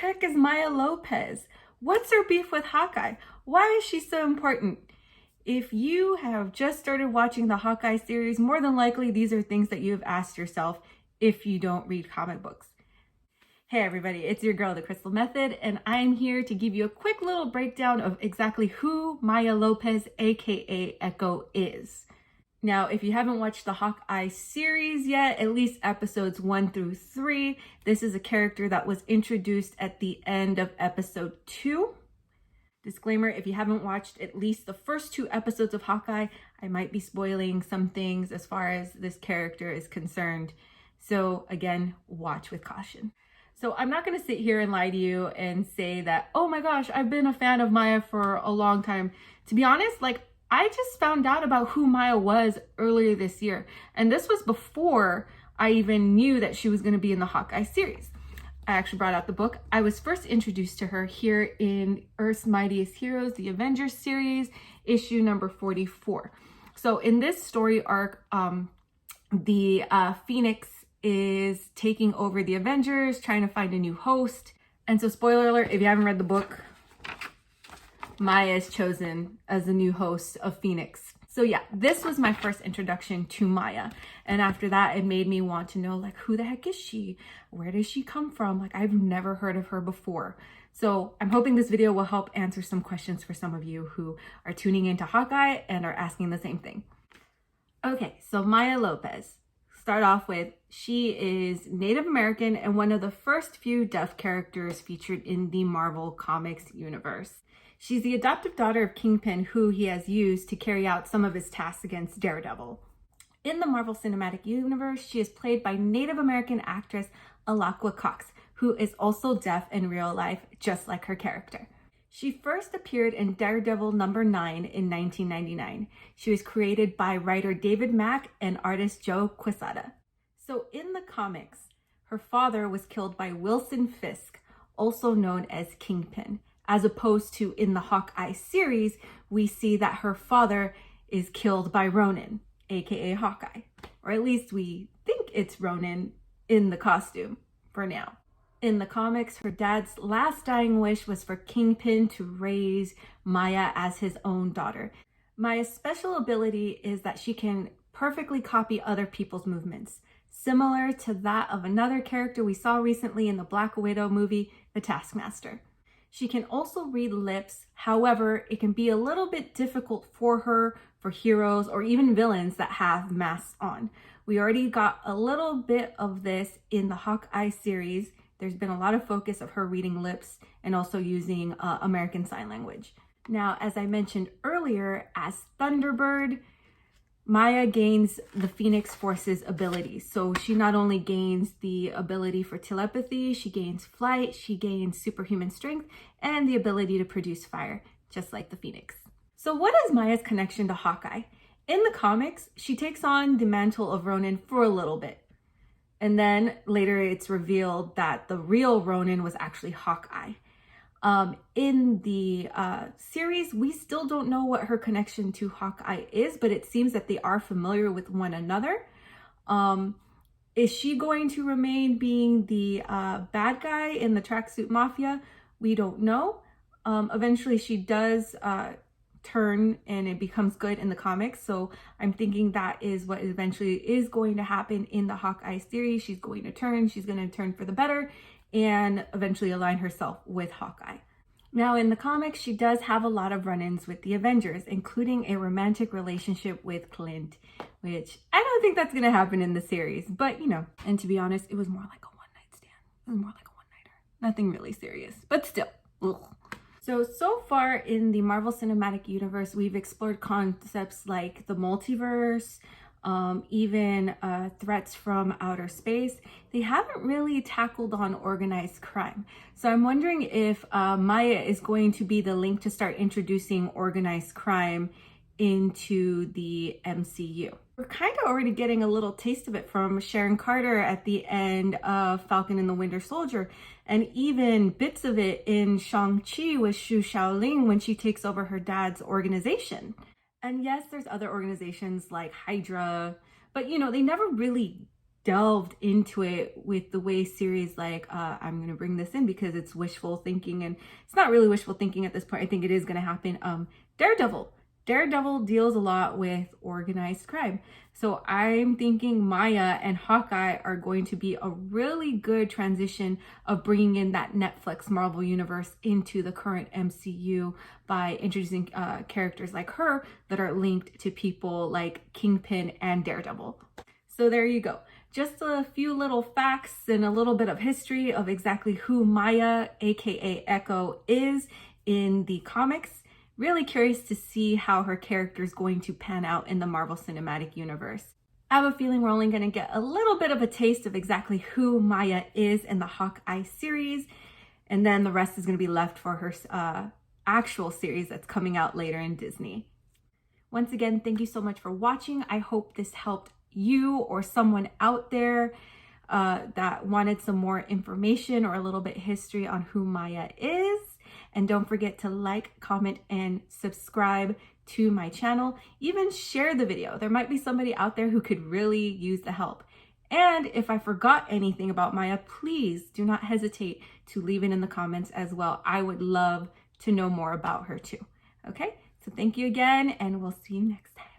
heck is Maya Lopez? What's her beef with Hawkeye? Why is she so important? If you have just started watching the Hawkeye series, more than likely these are things that you have asked yourself if you don't read comic books. Hey everybody, it's your girl, TheKrystalMethod, and I'm here to give you a quick little breakdown of exactly who Maya Lopez, aka Echo, is. Now, if you haven't watched the Hawkeye series yet, at least episodes 1 through 3, this is a character that was introduced at the end of episode 2. Disclaimer, if you haven't watched at least the first 2 episodes of Hawkeye, I might be spoiling some things as far as this character is concerned. So again, watch with caution. So I'm not going to sit here and lie to you and say that, oh my gosh, I've been a fan of Maya for a long time. To be honest, I just found out about who Maya was earlier this year. And this was before I even knew that she was going to be in the Hawkeye series. I actually brought out the book. I was first introduced to her here in Earth's Mightiest Heroes, the Avengers series, issue number 44. So in this story arc, the Phoenix is taking over the Avengers, trying to find a new host. And so spoiler alert, if you haven't read the book, Maya is chosen as the new host of Phoenix. So yeah, this was my first introduction to Maya. And after that, it made me want to know, who the heck is she? Where does she come from? I've never heard of her before. So I'm hoping this video will help answer some questions for some of you who are tuning into Hawkeye and are asking the same thing. Okay, so Maya Lopez. Start off with, she is Native American and one of the first few deaf characters featured in the Marvel Comics universe. She's the adoptive daughter of Kingpin, who he has used to carry out some of his tasks against Daredevil. In the Marvel Cinematic Universe, she is played by Native American actress Alaqua Cox, who is also deaf in real life, just like her character. She first appeared in Daredevil number 9 in 1999. She was created by writer David Mack and artist Joe Quesada. So in the comics, her father was killed by Wilson Fisk, also known as Kingpin. As opposed to in the Hawkeye series, we see that her father is killed by Ronin, aka Hawkeye. Or at least we think it's Ronin in the costume for now. In the comics, her dad's last dying wish was for Kingpin to raise Maya as his own daughter. Maya's special ability is that she can perfectly copy other people's movements, similar to that of another character we saw recently in the Black Widow movie, the Taskmaster. She can also read lips. However, it can be a little bit difficult for her for heroes or even villains that have masks on. We already got a little bit of this in the Hawkeye series. There's been a lot of focus of her reading lips and also using American Sign Language. Now, as I mentioned earlier, as Thunderbird, Maya gains the Phoenix Force's abilities. So she not only gains the ability for telepathy, she gains flight, she gains superhuman strength, and the ability to produce fire, just like the Phoenix. So what is Maya's connection to Hawkeye? In the comics, she takes on the mantle of Ronin for a little bit. And then later it's revealed that the real Ronin was actually Hawkeye. In the series, we still don't know what her connection to Hawkeye is, but it seems that they are familiar with one another. Is she going to remain being the bad guy in the Tracksuit Mafia? We don't know. Eventually she does turn and it becomes good in the comics. So I'm thinking that is what eventually is going to happen in the Hawkeye series. She's going to turn for the better and eventually align herself with Hawkeye. Now in the comics, she does have a lot of run-ins with the Avengers, including a romantic relationship with Clint, which I don't think that's going to happen in the series, but and to be honest, it was more like a one-night stand. It was more like a one-nighter. Nothing really serious, but still. Ugh. So far in the Marvel Cinematic Universe, we've explored concepts like the multiverse, even threats from outer space. They haven't really tackled on organized crime. So I'm wondering if Maya is going to be the link to start introducing organized crime into the MCU. We're kind of already getting a little taste of it from Sharon Carter at the end of Falcon and the Winter Soldier, and even bits of it in Shang-Chi with Xu Xiaoling when she takes over her dad's organization. And yes, there's other organizations like Hydra, but they never really delved into it with the way series like, I'm going to bring this in because it's wishful thinking, and it's not really wishful thinking at this point. I think it is going to happen. Daredevil. Daredevil deals a lot with organized crime. So I'm thinking Maya and Hawkeye are going to be a really good transition of bringing in that Netflix Marvel universe into the current MCU by introducing characters like her that are linked to people like Kingpin and Daredevil. So there you go. Just a few little facts and a little bit of history of exactly who Maya, aka Echo, is in the comics. Really curious to see how her character is going to pan out in the Marvel Cinematic Universe. I have a feeling we're only going to get a little bit of a taste of exactly who Maya is in the Hawkeye series, and then the rest is going to be left for her actual series that's coming out later in Disney. Once again, thank you so much for watching. I hope this helped you or someone out there that wanted some more information or a little bit history on who Maya is. And don't forget to like, comment, and subscribe to my channel. Even share the video. There might be somebody out there who could really use the help. And if I forgot anything about Maya, please do not hesitate to leave it in the comments as well. I would love to know more about her too. Okay, so thank you again, and we'll see you next time.